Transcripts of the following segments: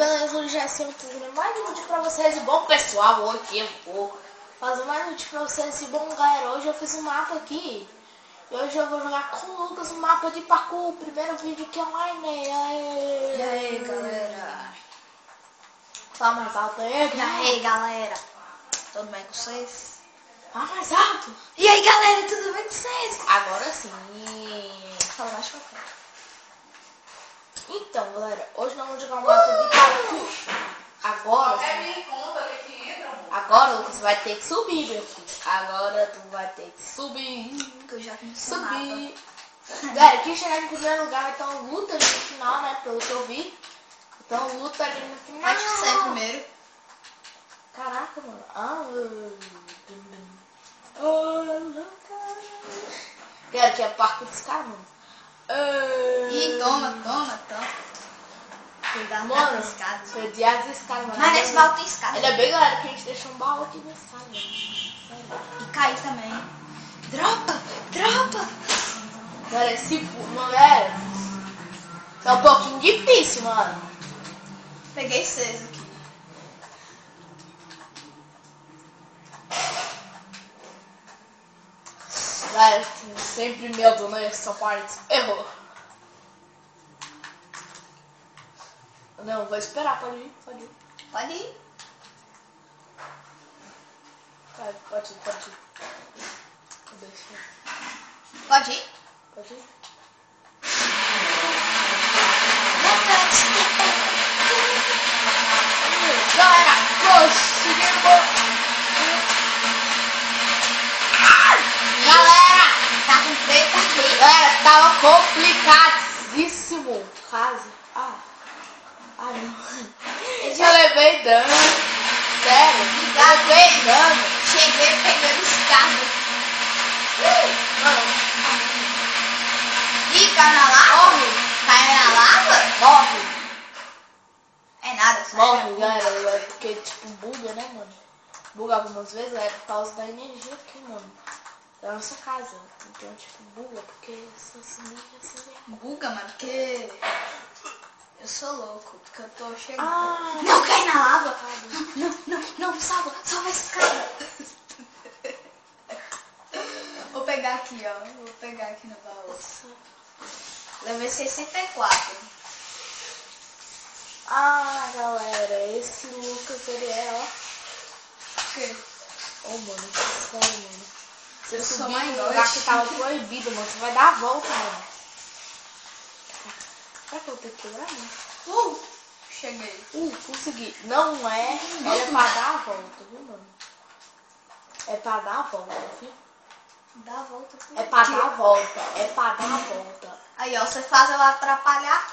beleza, hoje já assim, mais um vídeo pra vocês. E bom, pessoal, hoje eu vou fazer mais um vídeo pra vocês. E bom, galera, hoje eu fiz um mapa aqui. E hoje eu vou jogar com o Lucas um mapa de parkour. Primeiro vídeo aqui online. E aí, galera? Fala mais alto aí, E aí, galera? Tudo bem com vocês? Fala mais alto. E aí, galera? Tudo bem com vocês? Agora sim. Fala mais pra cá. Então, galera, hoje nós vamos jogar um mapa de parkour. Agora, agora, Lucas, vai ter que subir, meu filho. Agora tu vai ter que subir. Que eu já comecei o Subir. Galera, quem chegar em primeiro lugar vai ter uma luta ali no final, né? Pelo que eu vi. Então, luta ali no final. Vai te ser primeiro. Caraca, mano. Galera, que é parkour dos caras, mano. Ih, toma. Cuidado com Mano, as escadas. foi de as escadas, mano. Mas nesse baú tem escada. Ainda bem, galera, que a gente deixou um baú aqui nessa sala, mano. E cair também. Dropa! Galera, esse mano, é um pouquinho difícil, mano. Peguei 6 aqui. Galera, sempre medo nessa parte. Errou. Não, vou esperar, pode ir. Pode ir. Pode ir. Pode ir? Pode ir. Galera, conseguimos! Galera, tá com treta aqui. Galera, tava complicadíssimo. Quase. Não. Eu levei dano. Sério. Eu levei dano. Cheguei pegando escada. Mano, Ih, caiu na lava? morre. Caiu na lava? Morre. É nada, só Morre, galera. É porque, tipo, buga, né, mano? Buga algumas vezes, é por causa da energia aqui, mano. Da nossa casa. Então, tipo, buga, porque assim mesmo. Buga, mano, porque eu sou louco, porque eu tô chegando. Ah, Não cai na lava! Não, salva a escada! Vou pegar aqui, ó. Vou pegar aqui no baú. Levei 64. Galera, esse Lucas, ele é, ó. O quê? Mano, que sério, mano. Você Eu sou subir mais num doido. lugar que tava proibido, mano. Você vai dar a volta, mano. Será que eu vou ter que quebrar, mano? Cheguei. Consegui. Não é. Ela é pra dar a volta, viu, mano? É pra dar a volta, viu? Dá a volta. É pra dar a volta. É pra dar a volta. Aí, ó, você faz ela atrapalhar.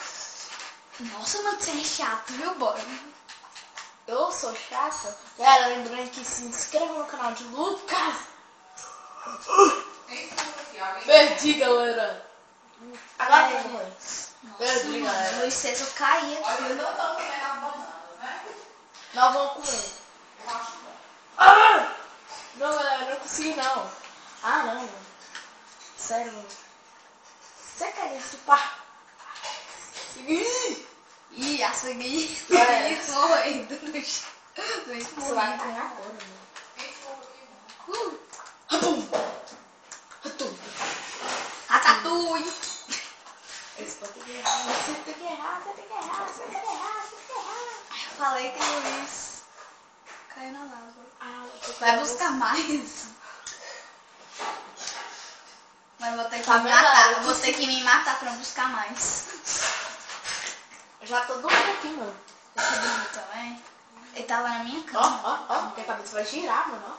Nossa, mano, você é chato, viu, boy? Eu sou chata. Galera, lembrando que se inscreva no canal de Lucas. Perdi, galera. Agora É. foi. Nossa, Perdi, mano, galera. Luiz César, eu caí aqui. Nós vamos comer. Não, galera, não consegui não. Não, mano. Sério, mano. Você quer esse par? Ih, a seguir. É. Luiz morrendo no chão. Luiz Você vai morrendo. ganhar agora, mano. Ratum. Ratatouille. Esse vai ter que errar. Você tem que errar. Eu falei que o Luiz caiu na lava. Vai Vai buscar mais. Mas vou ter que Tá me vendo, matar. galera? Vou ter que me matar pra buscar mais. Eu já tô dormindo aqui, mano. Esse dormiu também. Ele tava na minha cama. Ó. Minha cabeça vai girar, mano.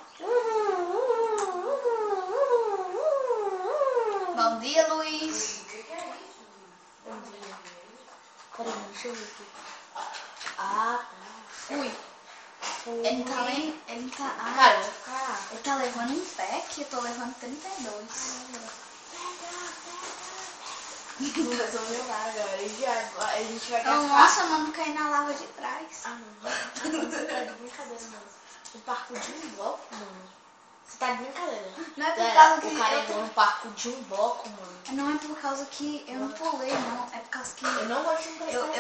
Bom dia, Luiz. Bom dia. Peraí, deixa eu ver aqui. Tá. Fui. Ele tá levando. Cara, eu vou ficar. Ele tá levando um pack, eu tô levando 32. Não resolveu nada, galera. A gente vai gastar. Nossa, mano, caí na lava de trás. Não. Você tá de brincadeira, mano. Um parkour de um bloco, mano. Você tá de brincadeira. Não é por Galera, causa que o cara eu entrou no parkour de um bloco, mano. Não é por causa que eu não pulei, não. É por causa que Eu não gosto de emprestar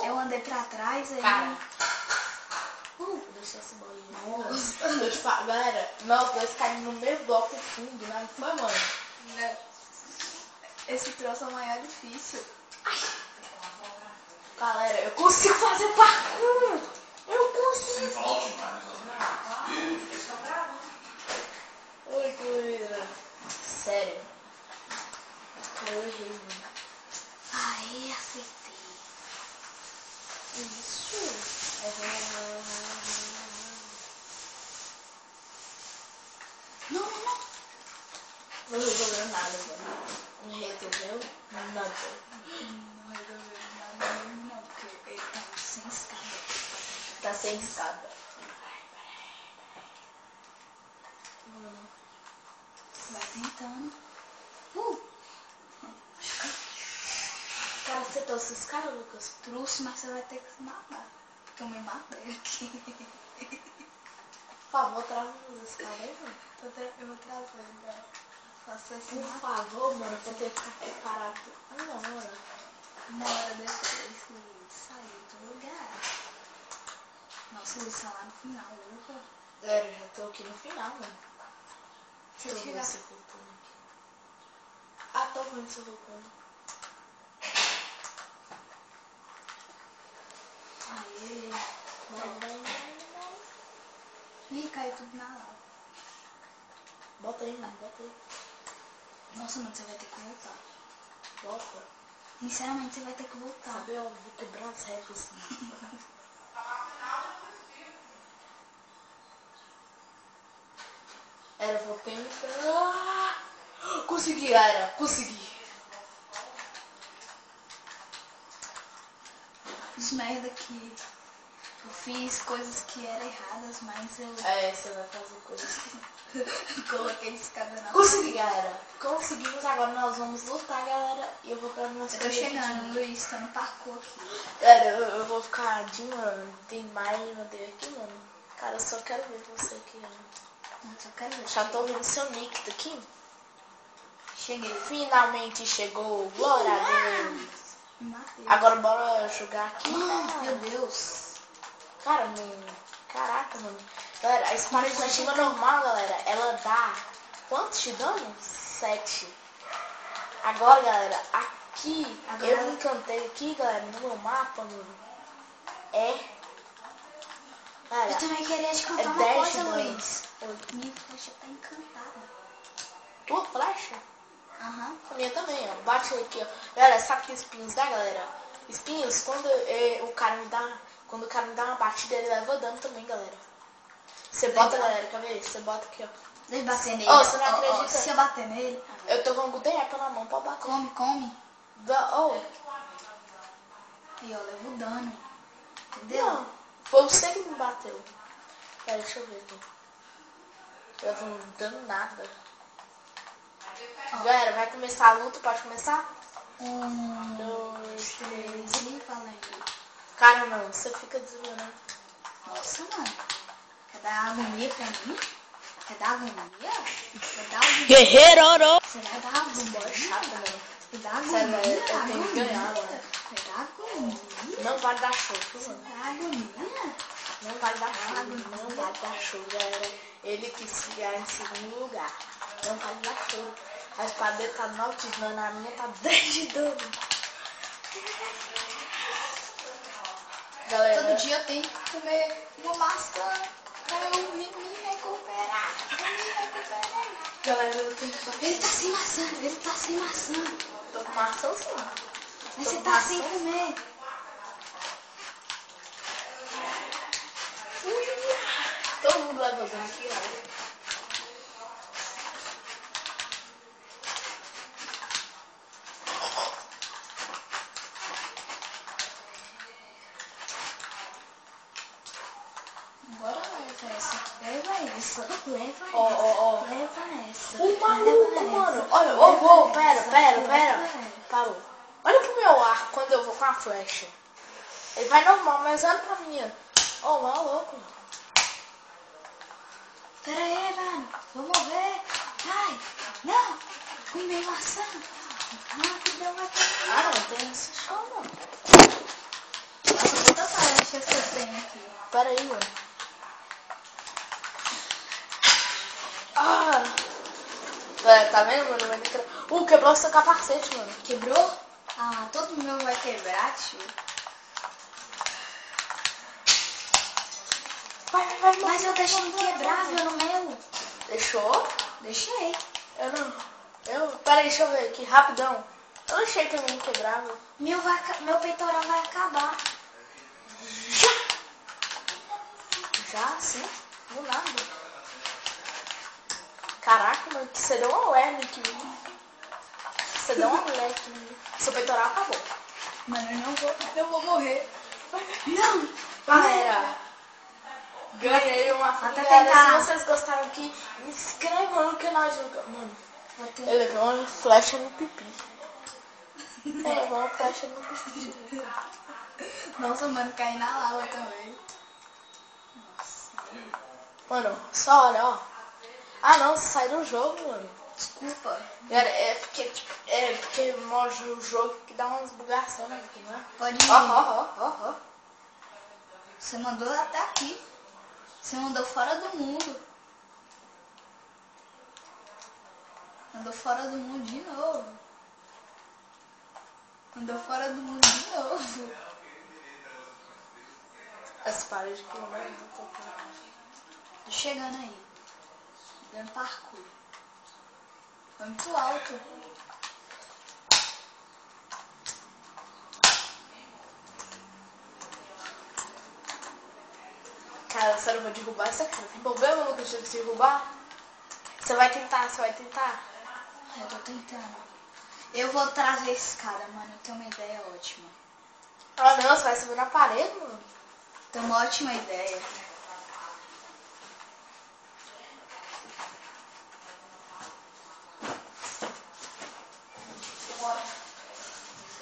eu andei pra trás aí. Cara. Deixa essa bolinha. Nossa. Eu te falo, galera, nós dois caímos no mesmo bloco fundo, né? Foi, mano? Esse troço é o maior difícil. Ai. Galera, eu consigo fazer parkour! Eu consigo! Oi, doida. Sério. Cara, eu errei, mano. Aí, acertei. Isso. Não, não, não. Não resolveu nada, mano. Não resolveu nada. Não resolveu nada mesmo, não. Porque ele tá sem escada. Tá sem escada. Vai tentando. Cara, você trouxe os caras, Lucas? Trouxe, mas você vai ter que se matar. Porque eu me matei aqui. Por favor, traz os caras aí, mano. Eu vou trazer, então. Só você se Por matar. favor, mano, pra ter que ficar preparado. Uma hora. Uma hora depois, Luiz saiu do lugar. Nossa, Luiz tá lá no final, ufa. Galera, eu já tô aqui no final, mano. Se eu chegar... Esse vulcão aqui. Ah, tô vendo esse vulcão. Aê. Ih, caiu tudo na lava. Bota aí, mano, bota aí. Nossa, mano, você vai ter que voltar. Bota. Sinceramente, você vai ter que voltar. Sabe, eu vou quebrar as regras. Eu vou tentar. Consegui, galera, consegui. Fiz merda que eu fiz coisas que eram erradas, mas eu Você vai fazer coisas que... coloquei escada na Consegui, galera. Conseguimos, agora nós vamos lutar, galera. E eu vou pra minha Eu tô chegando, Luiz, tá no parkour aqui. Galera, eu vou ficar de, mano. Tem mais de aqui, mano. Cara, eu só quero ver você aqui, mano. Eu só quero ver. Já tô vendo seu nick aqui. Cheguei. Finalmente chegou. Glória a Deus. Me matei. Agora bora jogar aqui. Meu Deus. Cara, mano. Caraca, mano. Galera, a espada de cima normal, galera, ela dá quantos de dano? 7. Agora, galera, aqui, eu encantei aqui, galera, no meu mapa, mano. Galera, Eu também queria te contar uma 10 coisa, de Luiz. Minha flecha tá encantada. Tua flecha? Aham. A minha também, ó. Bate aqui, ó. Galera, sabe que espinhos dá, galera? Espinhos, quando o cara me dá. Quando o cara me dá uma batida, ele leva dano também, galera. Você bota, galera, quer ver? Você bota aqui, ó. Deixa eu bater nele. Você não acredita? Se eu bater nele. Eu tô com o Gudeapa na mão pra bater. Come. E ó, levo dano. Entendeu? Não, foi você que me bateu. Pera, deixa eu ver aqui. Eu não dando nada. Galera, vai começar a luta? Pode começar? 1, 2, 3 e valendo. Cara, não, você fica desviando. Nossa, mano. Quer dar agonia pra mim? Quer dar agonia? Quer dar agonia? Guerreiro! Você vai dar agonia? Chata, mano. Quer dar Sério, agonia? eu tenho que ganhar, mano. Quer dar agonia? Não vai dar show, mano. Dá agonia? Não vai dar show, não vai dar show, galera. Ele quis ficar em segundo lugar. Não vai dar show. A espada dele tá 9 de dano, a minha tá 10 de dano. Galera, Todo dia eu tenho que comer uma maçã pra eu me recuperar. Galera, eu tenho que bater. Ele tá sem maçã. Tô com maçã sim. Mas você tá sem comer. Todo mundo levantando aqui, olha. Bora leva essa. Leva essa. O maluco, mano. Olha, pera. Parou. Olha pro meu arco quando eu vou com a flecha. Ele vai normal, mas olha pra minha. Maluco. Pera aí, mano. Vou morrer. Ai, não. Comi maçã. Rapidão vai Ah, não tem esse show, não. Nossa, quanta tarefa que eu tenho aqui. Pera aí, mano. Ah! Tá vendo, mano? Quebrou seu capacete, mano. Quebrou? Ah, todo mundo vai quebrar, tio. Vai, Mas eu deixei inquebrável no meu. Deixou? Deixei. Eu não. Pera aí, deixa eu ver aqui, rapidão. Eu deixei também quebrável. Meu peitoral vai acabar. Já, sim. Do nada. Caraca, mano, que você deu uma lerna aqui. Você deu uma lerna aqui. Seu peitoral acabou. Mano, eu vou morrer. Não! Galera, ganhei uma Até galera, tentar. se vocês gostaram aqui, me inscreva no canal de mano. Vou ter- Eu levei uma flecha no pipi. Eu levei uma flecha no pipi. Nossa, mano, caí na lava também. Mano, só olha, ó. Ah não, você sai do jogo, mano. Desculpa. Galera, é porque mostra o jogo que dá umas bugações aqui, né? Pode ir. Ó. Você mandou até aqui. Você mandou fora do mundo. Mandou fora do mundo de novo. Mandou fora do mundo de novo. As paredes que não vai. Tô chegando aí. Dando parkour. Foi muito alto. Cara, sério, eu vou derrubar essa cara. Tem problema no que eu te derrubar? Você vai tentar. Eu tô tentando. Eu vou trazer escada, mano. Eu tenho uma ideia ótima. Ah não, você vai subir na parede, mano. Tenho uma ótima ideia.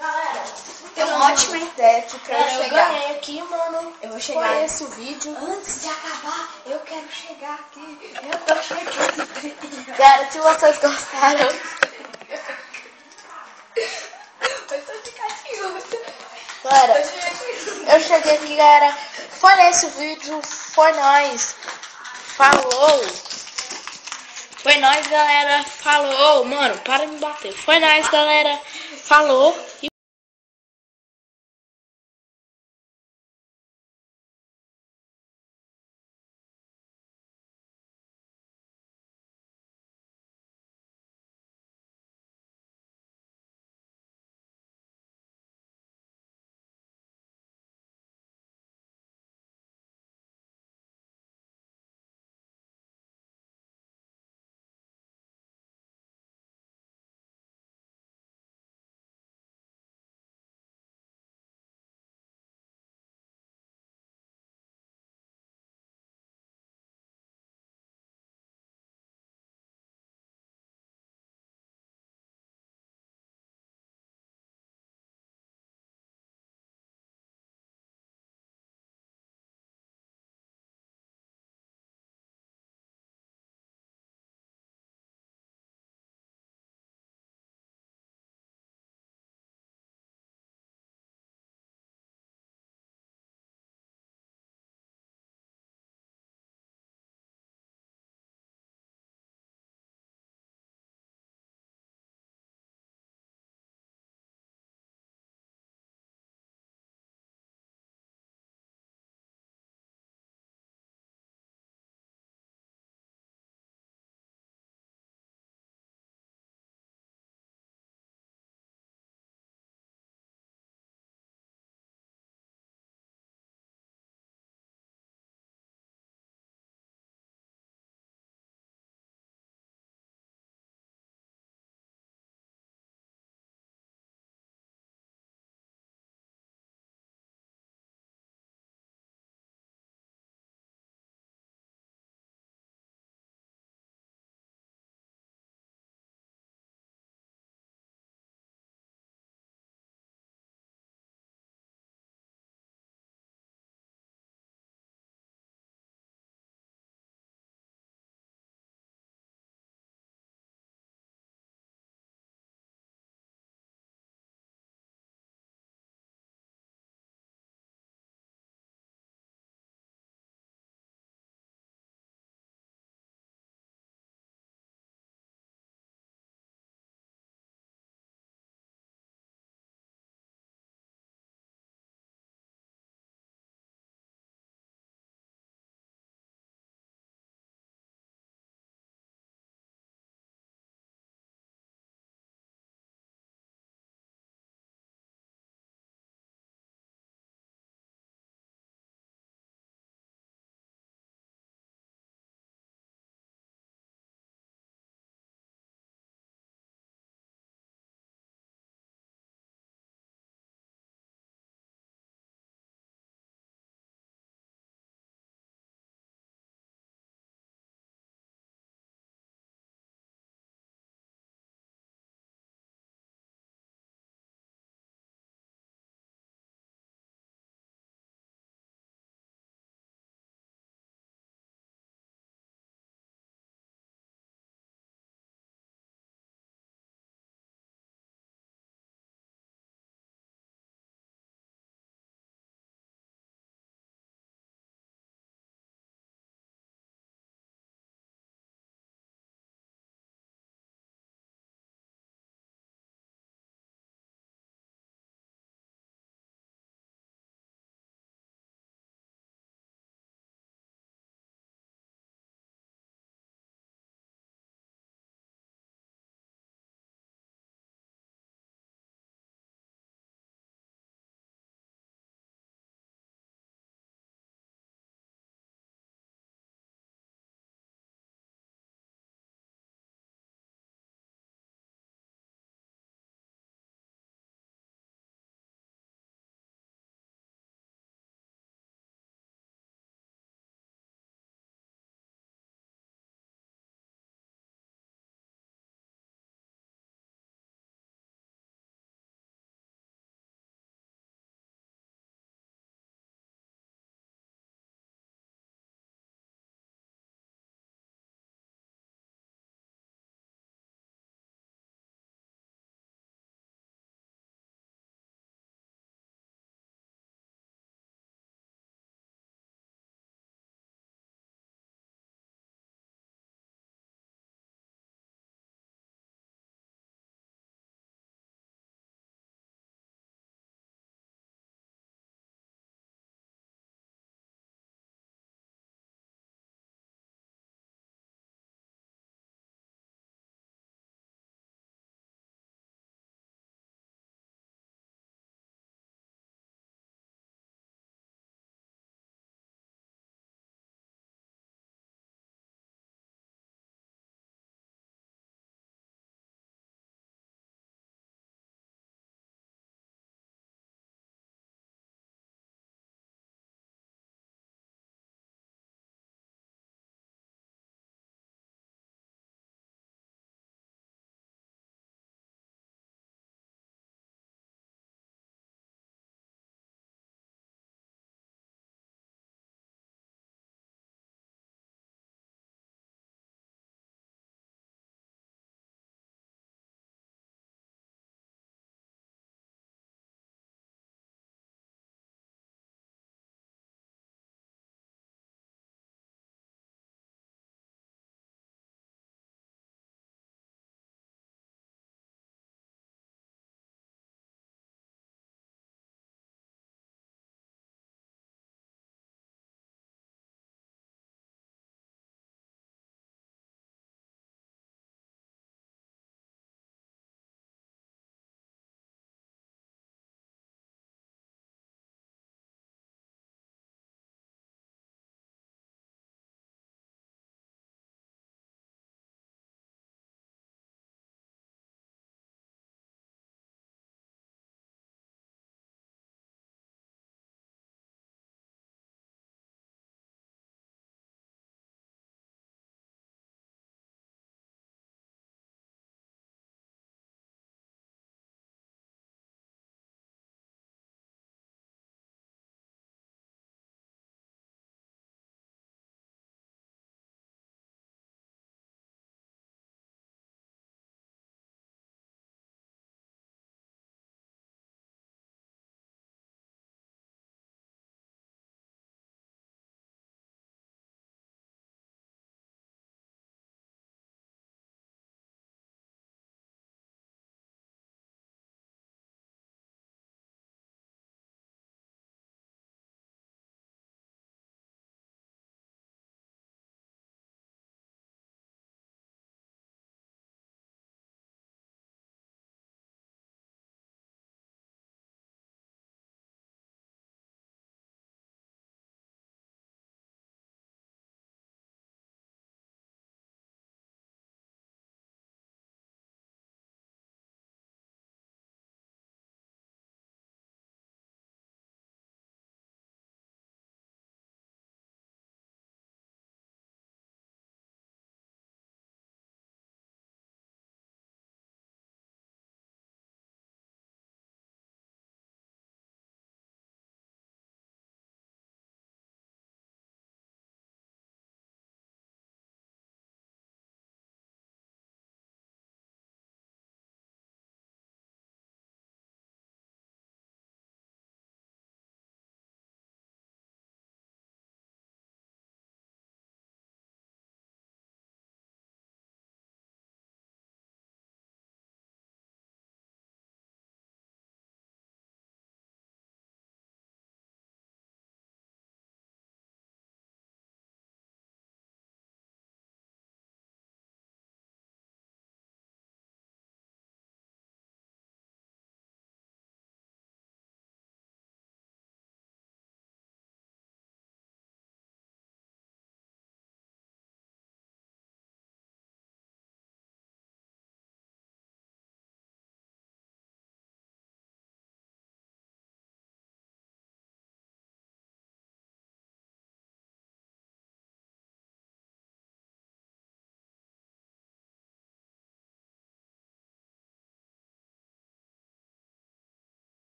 Galera, Tenho uma ótima ideia aqui pra eu eu chegar. ganhei aqui, mano. Eu vou chegar. Foi esse o vídeo. Antes de acabar, eu quero chegar aqui. Eu tô chegando. Galera, se vocês gostaram, Eu tô ficativo. galera, eu cheguei aqui, galera. Foi esse o vídeo. Foi nóis. Falou. Foi nóis, galera. Falou. Mano, para de me bater. Foi nóis, galera. Falou.